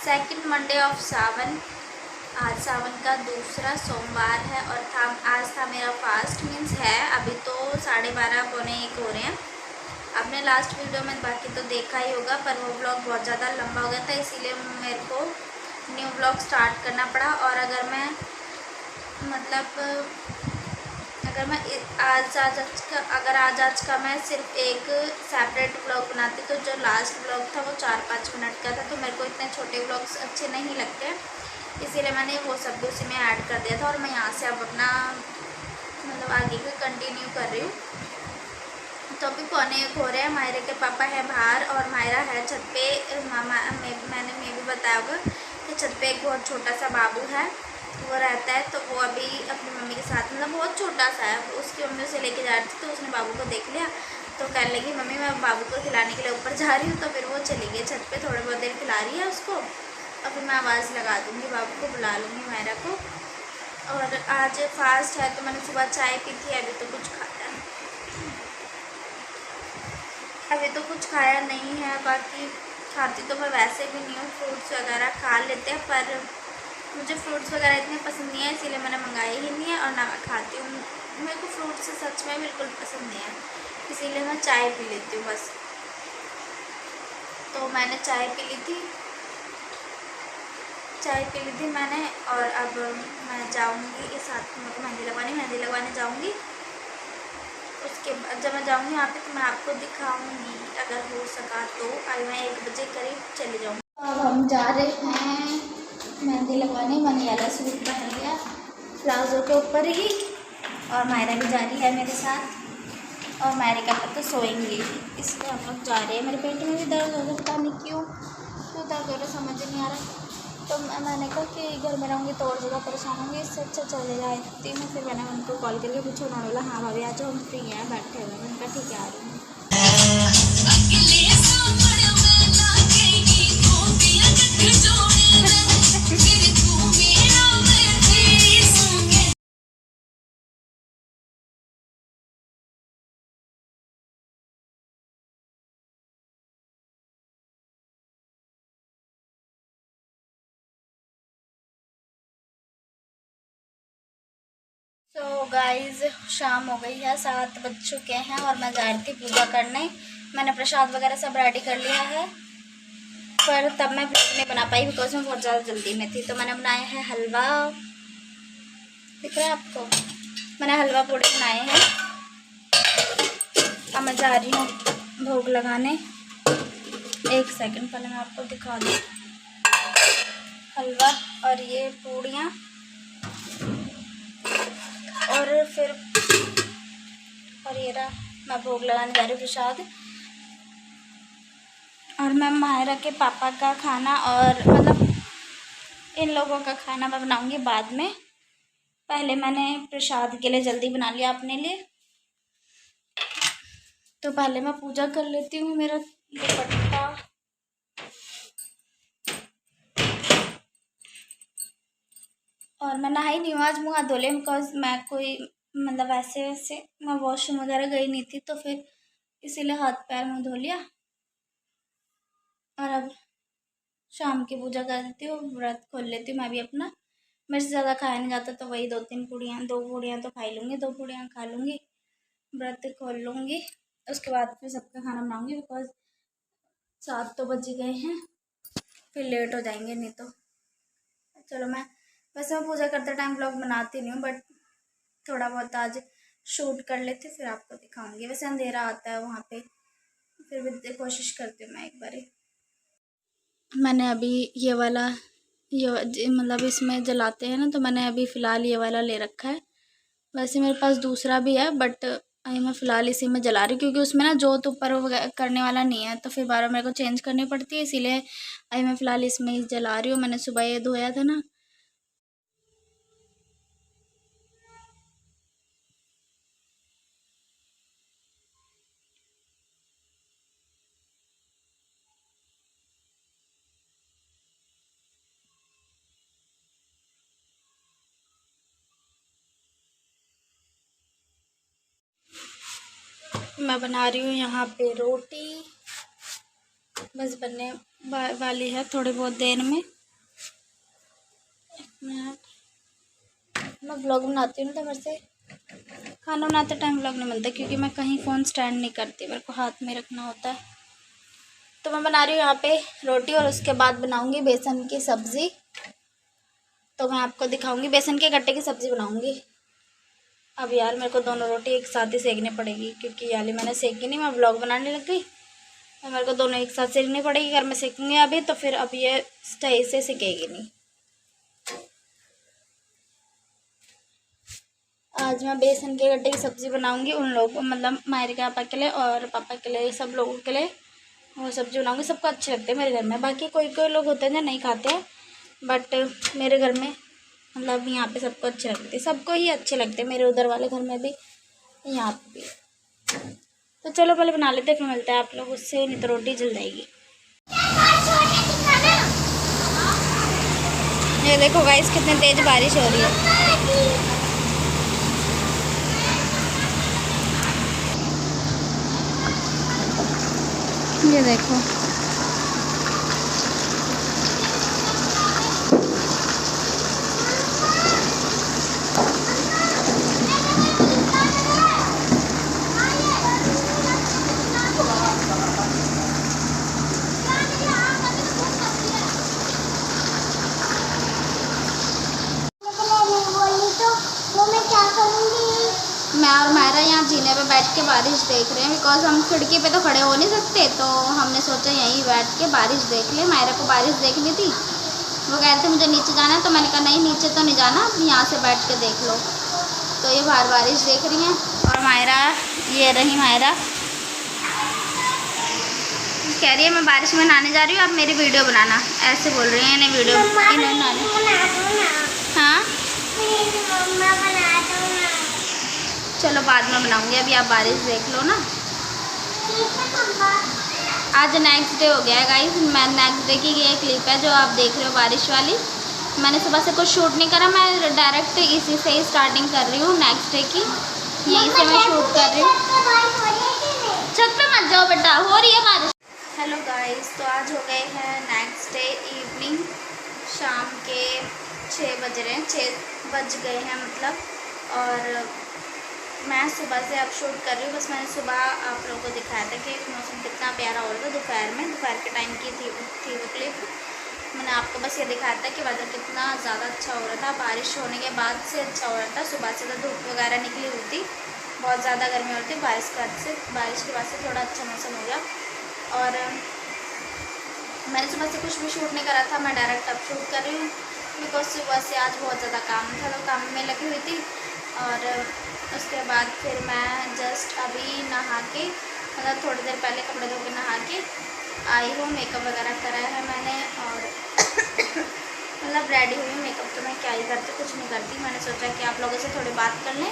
Second Monday of सावन। आज सावन का दूसरा सोमवार है और आज था मेरा फास्ट मीन्स है। अभी तो 12:30 पौने 1 हो रहे हैं। आपने लास्ट वीडियो में बाकी तो देखा ही होगा, पर वो ब्लॉग बहुत ज़्यादा लंबा हो गया था, इसीलिए मेरे को न्यू ब्लॉग स्टार्ट करना पड़ा। और अगर मैं आज का मैं सिर्फ एक सेपरेट ब्लॉग बनाती तो जो लास्ट ब्लॉग था वो 4-5 मिनट का था, तो मेरे को इतने छोटे ब्लॉग्स अच्छे नहीं लगते, इसीलिए मैंने वो सब भी उसी में ऐड कर दिया था। और मैं यहाँ से अब अपना आगे का कंटिन्यू कर रही हूँ। तो अभी पौने 1 हो रहे हैं। मायरे के पापा है बाहर और मायरा है छत पे। मैंने भी बताया होगा कि छत पे एक बहुत छोटा सा बाबू है, वो रहता है। तो वो अभी अपनी मम्मी के साथ बहुत छोटा सा है, उसकी मम्मी उसे लेके जा रही थी, तो उसने बाबू को देख लिया तो कहने लगी मम्मी मैं बाबू को खिलाने के लिए ऊपर जा रही हूँ। तो फिर वो चली गई छत पे, थोड़ी बहुत देर खिला रही है उसको, और फिर मैं आवाज़ लगा दूँगी, बाबू को बुला लूँगी मायरा को। और आज फास्ट है तो मैंने सुबह चाय पी थी, अभी तो कुछ खाया नहीं है। बाकी खाती तो मैं वैसे भी नहीं हूँ, फ्रूट्स वगैरह खा लेते हैं, पर मुझे फ्रूट्स वगैरह इतने पसंद नहीं है, इसीलिए मैंने मंगाई ही नहीं है और ना मैं खाती हूँ। मेरे को फ्रूट्स सच में बिल्कुल पसंद नहीं है, इसीलिए मैं चाय पी लेती हूँ बस। तो मैंने चाय पी ली थी मैंने। और अब मैं जाऊँगी इस हाथ में मेहंदी लगवाने जाऊँगी। उसके बाद जब मैं जाऊँगी वहाँ पे तो मैं आपको दिखाऊँगी, अगर हो सका तो। आज मैं 1 बजे करीब चले जाऊँगी। अब हम जा रहे हैं मेहंदी लगवाने। मैंने वाला सूट पहन लिया प्लाजो के ऊपर ही, और मायरा भी जा रही है मेरे साथ। और मायरे का तो सोएंगी, इसलिए हम लोग जा रहे हैं। मेरे पेट में भी दर्द हो रहा है, पता नहीं क्यों दर्द हो रहा, समझ नहीं आ रहा। तो मैंने कहा कि घर में रहूँगी तो और ज़्यादा परेशान होंगी, इससे अच्छा चले जाती मैं। फिर मैंने उनको कॉल करके पूछा, उन्होंने बोला हाँ भाभी आ जाओ, हम फ्री हैं बैठे हुए। मैंने कहा ठीक है आ रही हूँ। तो गाइज़ शाम हो गई है, 7 बज चुके हैं और मैं जा रही थी पूजा करने। मैंने प्रसाद वगैरह सब रेडी कर लिया है, पर तब मैं वीडियो नहीं बना पाई बिकॉज मैं बहुत ज़्यादा जल्दी में थी। तो मैंने बनाया है हलवा, दिख रहा है आपको? मैंने हलवा पूड़ी बनाए हैं। अब मैं जा रही हूँ भोग लगाने। 1 सेकंड पहले मैं आपको दिखा दूँ। हलवा और ये पूड़ियाँ, और फिर ये रहा मैं भोग लगाने जा रही हूँ प्रसाद। और मैं मायरा के पापा का खाना और इन लोगों का खाना मैं बनाऊंगी बाद में। पहले मैंने प्रसाद के लिए जल्दी बना लिया अपने लिए, तो पहले मैं पूजा कर लेती हूँ। मेरा दुपट्टा और मैं नहाई नहीं हूँ आज, मुँह हाथ धो लिया बिकॉज मैं कोई वैसे मैं वॉशरूम वगैरह गई नहीं थी, तो फिर इसीलिए हाथ पैर मुँह धो लिया। और अब शाम की पूजा कर देती हूँ, व्रत खोल लेती हूँ मैं भी अपना। मेरे से ज़्यादा खाया नहीं जाता, तो वही 2 पूड़ियाँ तो खा ही लूँगी, 2 पूड़ियाँ खा लूँगी, व्रत खोल लूँगी। उसके बाद फिर सबका खाना बनाऊँगी बिकॉज 7 तो बज गए हैं, फिर लेट हो जाएंगे नहीं तो। चलो वैसे मैं पूजा करते टाइम व्लॉग बनाती नहीं हूँ, बट थोड़ा बहुत आज शूट कर लेते फिर आपको दिखाऊंगी। वैसे अंधेरा आता है वहाँ पे, फिर भी कोशिश करती हूँ मैं एक बार। मैंने अभी ये वाला इसमें जलाते हैं ना, तो मैंने अभी फ़िलहाल ये वाला ले रखा है। वैसे मेरे पास दूसरा भी है, बट अभी मैं फ़िलहाल इसी में जला रही हूँ, क्योंकि उसमें ना जोत ऊपर करने वाला नहीं है, तो फिर बार बार मेरे को चेंज करनी पड़ती है, इसीलिए अभी मैं फ़िलहाल इसमें ही जला रही हूँ। मैंने सुबह ये धोया था ना। मैं बना रही हूँ यहाँ पे रोटी, बस बनने वाली है थोड़ी बहुत देर में। मैं ब्लॉग बनाती हूँ तो मेरे से खाना बनाते टाइम व्लॉग नहीं बनता, क्योंकि मैं कहीं फ़ोन स्टैंड नहीं करती, मेरे को हाथ में रखना होता है। तो मैं बना रही हूँ यहाँ पे रोटी, और उसके बाद बनाऊँगी बेसन की सब्ज़ी। तो मैं आपको दिखाऊँगी, बेसन के गट्टे की सब्ज़ी बनाऊँगी। अब यार मेरे को दोनों रोटी एक साथ ही सेकनी पड़ेगी, क्योंकि ये वाली मैंने सेकी नहीं, मैं व्लॉग बनाने लग गई। तो मेरे को दोनों एक साथ सेकनी पड़ेगी। अगर मैं सेकूँगी अभी तो फिर अब ये सही से सिकेगी नहीं। आज मैं बेसन के गट्टे की सब्ज़ी बनाऊंगी उन लोगों, मतलब मायरे के पापा के लिए और पापा के लिए, सब लोगों के लिए वो सब्ज़ी बनाऊंगी। सबको अच्छे लगते हैं मेरे घर में। बाकी कोई कोई लोग होते हैं जो नहीं खाते हैं, बट मेरे घर में मतलब यहाँ पे सबको अच्छे लगते हैं, सबको ही अच्छे लगते हैं, मेरे उधर वाले घर में भी, यहाँ पे भी। तो चलो पहले बना लेते हैं, फिर मिलते हैं आप लोग उससे, नहीं तो रोटी जल जाएगी। ये देखो गाइस कितनी तेज़ बारिश हो रही है। ये देखो मैं और मायरा यहाँ जीने पे बैठ के बारिश देख रहे हैं, बिकॉज हम खिड़की पे तो खड़े हो नहीं सकते, तो हमने सोचा यहीं बैठ के बारिश देख ले। मायरा को बारिश देखनी थी, वो कह रहे थे मुझे नीचे जाना है, तो मैंने कहा नहीं नीचे तो नहीं जाना, यहाँ से बैठ के देख लो। तो ये बाहर बारिश देख रही हैं, और मायरा, ये रही मायरा, कह रही है मैं बारिश में नहाने जा रही हूँ, आप मेरी वीडियो बनाना, ऐसे बोल रही हैं इन्हें वीडियो हाँ चलो बाद में बनाऊंगी, अभी आप बारिश देख लो ना। आज नेक्स्ट डे हो गया है गाइस, मैं नेक्स्ट डे की ये क्लिप है जो आप देख रहे हो बारिश वाली। मैंने सुबह से कुछ शूट नहीं करा, मैं डायरेक्ट इसी से ही स्टार्टिंग कर रही हूँ नेक्स्ट डे की, यहीं से मैं शूट कर रही हूँ। छत पे मत जाओ बेटा, हो रही है बारिश। हेलो गाइस, तो आज हो गए हैं नेक्स्ट डे इवनिंग, शाम के 6 बज रहे हैं, 6 बज गए हैं मतलब। और मैं सुबह से अब शूट कर रही हूँ। बस मैंने सुबह आप लोगों को दिखाया था कि मौसम कितना प्यारा हो रहा था दोपहर में, दोपहर के टाइम की थी वो क्लिप। मैंने आपको बस ये दिखाया था कि वेदर कितना ज़्यादा अच्छा हो रहा था, बारिश होने के बाद से अच्छा हो रहा था। सुबह से तो धूप वगैरह निकली हुई थी, बहुत ज़्यादा गर्मी होती है, बारिश के बाद से थोड़ा अच्छा मौसम हो गया। और मैंने सुबह से कुछ भी शूट नहीं करा था, मैं डायरेक्ट अब शूट कर रही हूँ, बिकॉज सुबह से आज बहुत ज़्यादा काम था, तो काम में लगी हुई थी। और उसके बाद फिर मैं जस्ट अभी नहा के, मतलब थोड़ी देर पहले कपड़े धो के नहा के आई हूँ। मेकअप वगैरह कराया है मैंने, और मतलब रेडी हुई हूँ। मेकअप तो मैं क्या ही करती, कुछ नहीं करती। मैंने सोचा कि आप लोगों से थोड़ी बात कर लें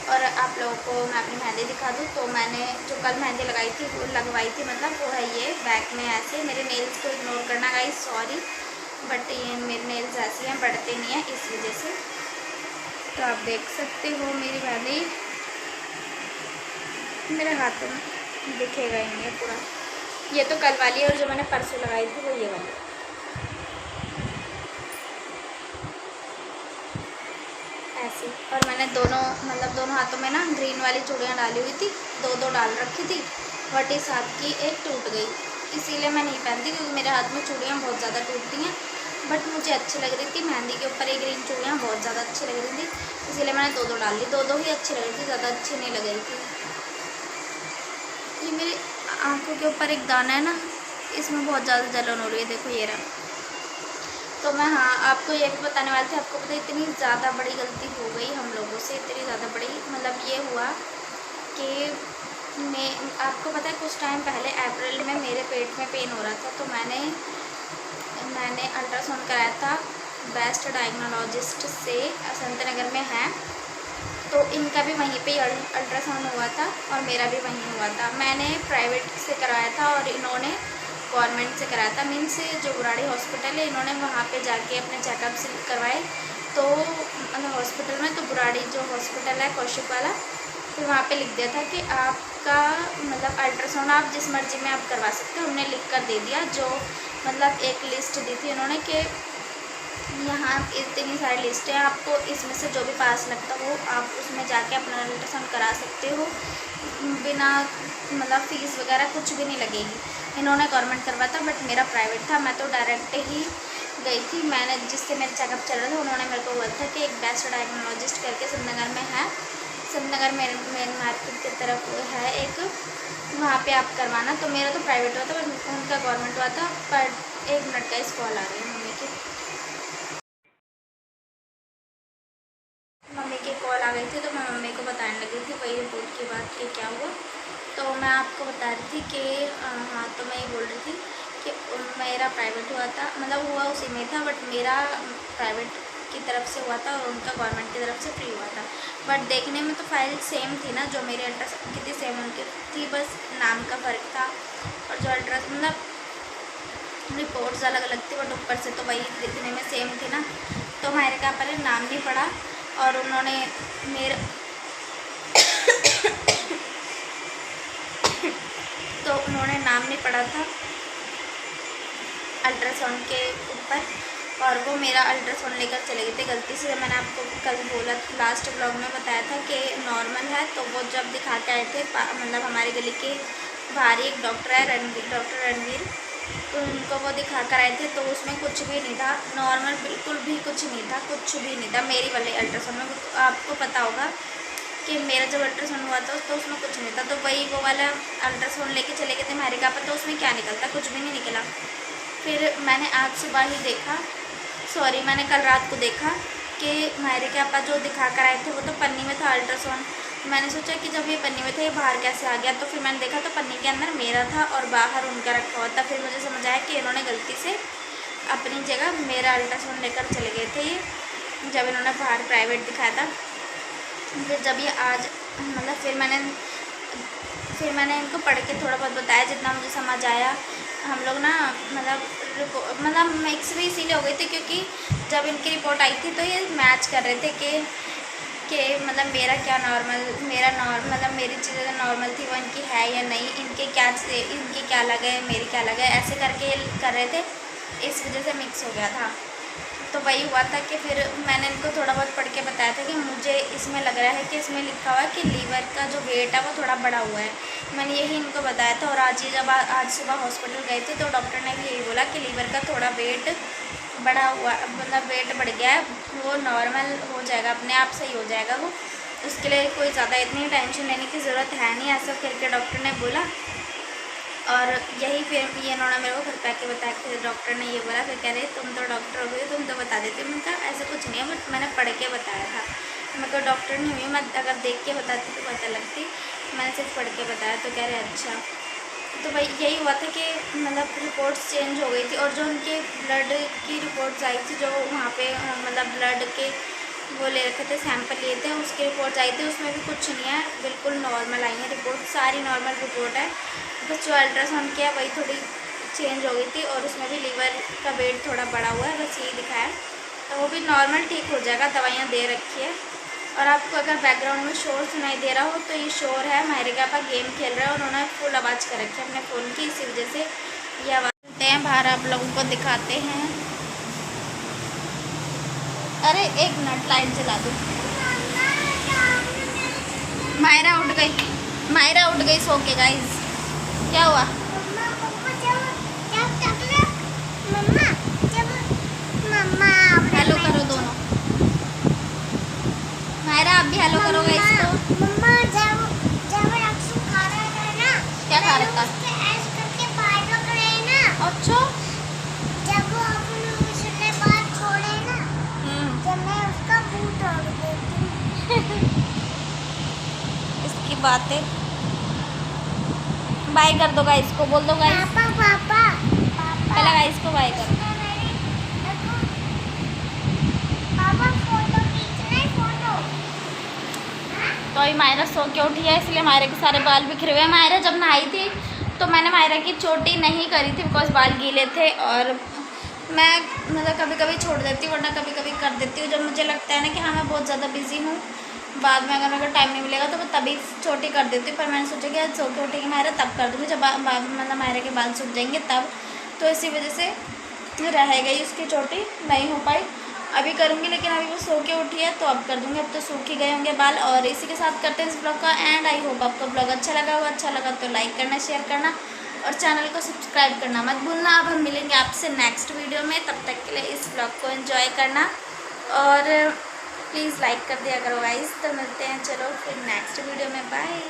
और आप लोगों को मैं अपनी मेहंदी दिखा दूँ। तो मैंने जो कल मेहंदी लगाई थी, वो लगवाई थी, मतलब वो है ये बैक में ऐसे। मेरे नेल्स को इग्नोर करना गाइस, सॉरी, बट ये मेरे नेल्स ऐसे हैं, बढ़ते नहीं हैं इस वजह से। तो आप देख सकते हो मेरी मेहंदी, मेरे हाथ में दिखेगा ही नहीं पूरा। ये तो कल वाली है, और जो मैंने परसों लगाई थी वो ये वाली ऐसी। और मैंने दोनों हाथों में ना ग्रीन वाली चूड़ियाँ डाली हुई थी, दो डाल रखी थी, बट इस हाथ की एक टूट गई, इसीलिए मैं नहीं पहनती, क्योंकि मेरे हाथ में चूड़ियाँ बहुत ज़्यादा टूटती हैं। बट मुझे अच्छी लग रही थी मेहंदी के ऊपर, ये ग्रीन चूड़ियाँ बहुत ज़्यादा अच्छी लग रही थी, इसीलिए मैंने दो डाल ली। दो ही अच्छी लग रही थी, ज़्यादा अच्छी नहीं लग रही थी। ये मेरी आँखों के ऊपर एक दाना है ना, इसमें बहुत ज़्यादा जलन हो रही है, देखो ये रहा। तो मैं आपको ये भी बताने वाली थी, आपको पता इतनी ज़्यादा बड़ी गलती हो गई हम लोगों से, इतनी ज़्यादा बड़ी, मतलब ये हुआ कि मैं आपको पता है कुछ टाइम पहले अप्रैल में मेरे पेट में पेन हो रहा था, तो मैंने अल्ट्रासाउंड कराया था बेस्ट डायग्नोलॉजिस्ट से, संत नगर में है, तो इनका भी वहीं पे अल्ट्रासाउंड हुआ था और मेरा भी वहीं हुआ था। मैंने प्राइवेट से कराया था और इन्होंने गवर्नमेंट से कराया था, मीन्स जो बुराड़ी हॉस्पिटल है, इन्होंने वहाँ पे जाके अपने चेकअप करवाए। तो मतलब हॉस्पिटल में, तो बुराड़ी जो हॉस्पिटल है कौशिक वाला, तो वहाँ पे लिख दिया था कि आपका मतलब अल्ट्रासाउंड आप जिस मर्जी में आप करवा सकते हो। हमने लिख कर दे दिया, जो मतलब एक लिस्ट दी थी उन्होंने कि यहाँ इतनी सारी लिस्ट है, आपको इसमें से जो भी पास लगता हो आप उसमें जाके अपना अल्ट्रासाउंड करा सकते हो, बिना मतलब फ़ीस वगैरह कुछ भी नहीं लगेगी। इन्होंने गवर्नमेंट करवाया था बट मेरा प्राइवेट था, मैं तो डायरेक्ट ही गई थी। मैंने जिससे मेरा चेकअप चल रहा था उन्होंने मेरे को बोला था कि एक बेस्ट डायग्नोलॉजिस्ट करके सिद्धनगर में है, सिद्धनगर मेन मार्केट की तरफ है एक, वहाँ पे आप करवाना। तो मेरा तो प्राइवेट हुआ था बट उनका गवर्नमेंट हुआ था। पर 1 मिनट का इस कॉल आ रही है मम्मी की कॉल आ गई थी, तो मैं मम्मी को बताने लगी थी वही रिपोर्ट की बात कि क्या हुआ। तो मैं आपको बता रही थी कि हाँ, तो मैं ये बोल रही थी कि मेरा प्राइवेट हुआ था, मतलब हुआ उसी में था बट मेरा प्राइवेट की तरफ से हुआ था और उनका गवर्नमेंट की तरफ से फ्री हुआ था। बट देखने में तो फाइल सेम थी ना, जो मेरे अल्ट्रासाउंड की थी सेम उनकी थी, बस नाम का फ़र्क था। और जो अल्ट्रासाउंड मतलब रिपोर्ट्स अलग अलग थी बट ऊपर से तो वही दिखने में सेम थी ना। तो हमारे का पहले नाम नहीं पड़ा और उन्होंने मेरा तो उन्होंने नाम नहीं पड़ा था अल्ट्रासाउंड के ऊपर, और वो मेरा अल्ट्रासाउंड लेकर चले गए थे गलती से। मैंने आपको कल बोला, लास्ट ब्लॉग में बताया था कि नॉर्मल है। तो वो जब दिखा के आए थे, मतलब हमारी गली के बाहर ही एक डॉक्टर है डॉक्टर रणवीर, तो उनको वो दिखा कर आए थे। तो उसमें कुछ भी नहीं था, नॉर्मल बिल्कुल भी कुछ नहीं था, कुछ भी नहीं था मेरी वाले अल्ट्रासाउंड में। तो आपको पता होगा कि मेरा जब अल्ट्रासाउंड हुआ था तो उसमें कुछ नहीं था। तो वही वो वाला अल्ट्रासाउंड लेके चले गए थे हमारे का, तो उसमें क्या निकलता, कुछ भी नहीं निकला। फिर मैंने आज सुबह ही देखा, सॉरी मैंने कल रात को देखा कि हमारे के आपा जो दिखा कर आए थे वो तो पन्नी में था अल्ट्रासाउंड। मैंने सोचा कि जब ये पन्नी में थे ये बाहर कैसे आ गया। तो फिर मैंने देखा तो पन्नी के अंदर मेरा था और बाहर उनका रखा हुआ था। फिर मुझे समझ आया कि इन्होंने गलती से अपनी जगह मेरा अल्ट्रासाउंड लेकर चले गए थे ये, जब इन्होंने बाहर प्राइवेट दिखाया था। फिर जब ये आज मतलब फिर मैंने इनको पढ़ के थोड़ा बहुत बताया जितना मुझे समझ आया। हम लोग ना मतलब मिक्स भी इसीलिए हो गई थी क्योंकि जब इनकी रिपोर्ट आई थी तो ये मैच कर रहे थे कि मतलब मेरा क्या नॉर्मल, मतलब मेरी चीज़ें नॉर्मल थी वो इनकी है या नहीं, इनकी क्या अलग है मेरी क्या अलग है, ऐसे करके कर रहे थे। इस वजह से मिक्स हो गया था। तो वही हुआ था कि फिर मैंने इनको थोड़ा बहुत पढ़ के बताया था कि मुझे इसमें लग रहा है कि इसमें लिखा हुआ है कि लीवर का जो वेट है वो थोड़ा बढ़ा हुआ है। मैंने यही इनको बताया था। और आज ही जब आज सुबह हॉस्पिटल गए थे तो डॉक्टर ने भी यही बोला कि लीवर का थोड़ा वेट बढ़ा हुआ, मतलब वेट बढ़ गया है, वो नॉर्मल हो जाएगा, अपने आप सही हो जाएगा वो, उसके लिए कोई ज़्यादा इतनी टेंशन लेने की ज़रूरत है नहीं, ऐसा करके डॉक्टर ने बोला। और यही फिर ये इन्होंने मेरे को घर पे आके बताया, फिर डॉक्टर ने ये बोला, फिर कह रहे तुम तो डॉक्टर हो गई, तुम तो बता देती। मैंने कहा ऐसा कुछ नहीं है, बट मैंने पढ़ के बताया था, मैं कोई डॉक्टर नहीं हुई, मैं अगर देख के बताती तो पता लगती, मैंने सिर्फ पढ़ के बताया। तो कह रहे अच्छा। तो वही यही हुआ था कि मतलब रिपोर्ट्स चेंज हो गई थी। और जो उनके ब्लड की रिपोर्ट्स आई थी, जो वहाँ पे मतलब ब्लड के वो ले रखे थे, सैंपल लिए थे, उसकी रिपोर्ट्स आई थी, उसमें भी कुछ नहीं है, बिल्कुल नॉर्मल आई है रिपोर्ट, सारी नॉर्मल रिपोर्ट है। बस जो अल्ट्रासाउंड किया वही थोड़ी चेंज हो गई थी और उसमें भी लीवर का वेट थोड़ा बढ़ा हुआ है, बस यही दिखाया। तो वो भी नॉर्मल ठीक हो जाएगा, दवाइयाँ दे रखी है। और आपको अगर बैकग्राउंड में शोर सुनाई दे रहा हो तो ये शोर है, मायरे के पापा गेम खेल रहे हैं और उन्होंने फुल आवाज़ कर रखी है अपने फ़ोन की, इसी वजह से ये आवाज़ सुनते हैं। बाहर आप लोगों को दिखाते हैं। अरे 1 मिनट लाइट जला दूँ। मायरा उठ गई सो के। गाइस क्या हुआ? हेलो करो दोनों। मायरा आप भी हेलो करो गाइस को। क्या खा रहा था? अच्छा जब वो अपने उसने बात छोड़े ना, जब मैं उसका बूट तोड़ देती इसकी बातें। बाय कर दो गाइस को, बोल दो गाइस। पापा पहले गाइस को बाय कर। पापा फोटो खींचना है, फोटो। तो अभी मायरा सो के उठी है, इसलिए मायरा के सारे बाल बिखरे हुए हैं। मायरा जब नहाई थी तो मैंने मायरा की चोटी नहीं करी थी बिकॉज बाल गीले थे, और मैं मतलब कभी कभी छोड़ देती हूँ वरना कभी कभी कर देती हूँ। जब मुझे लगता है ना कि हाँ मैं बहुत ज़्यादा बिजी हूँ, बाद में अगर टाइम नहीं मिलेगा तो मैं तभी छोटी कर देती हूँ। पर मैंने सोचा कि आज सो के उठेगी मायरा तब कर दूँगी, जब मतलब मायरा के बाल सूख जाएंगे तब। तो इसी वजह से रह गई उसकी चोटी, नहीं हो पाई। अभी करूँगी, लेकिन अभी वो सो के उठी है तो अब कर दूँगी। अब तो सूख ही गए होंगे बाल। और इसी के साथ करते हैं इस ब्लॉग का एंड। आई होप आपको ब्लॉग अच्छा लगा हो। अच्छा लगा तो लाइक करना, शेयर करना और चैनल को सब्सक्राइब करना मत भूलना। अब हम मिलेंगे आपसे नेक्स्ट वीडियो में, तब तक के लिए इस ब्लॉग को एंजॉय करना और प्लीज़ लाइक कर दिया करो गाइस। तो मिलते हैं चलो फिर नेक्स्ट वीडियो में, बाय।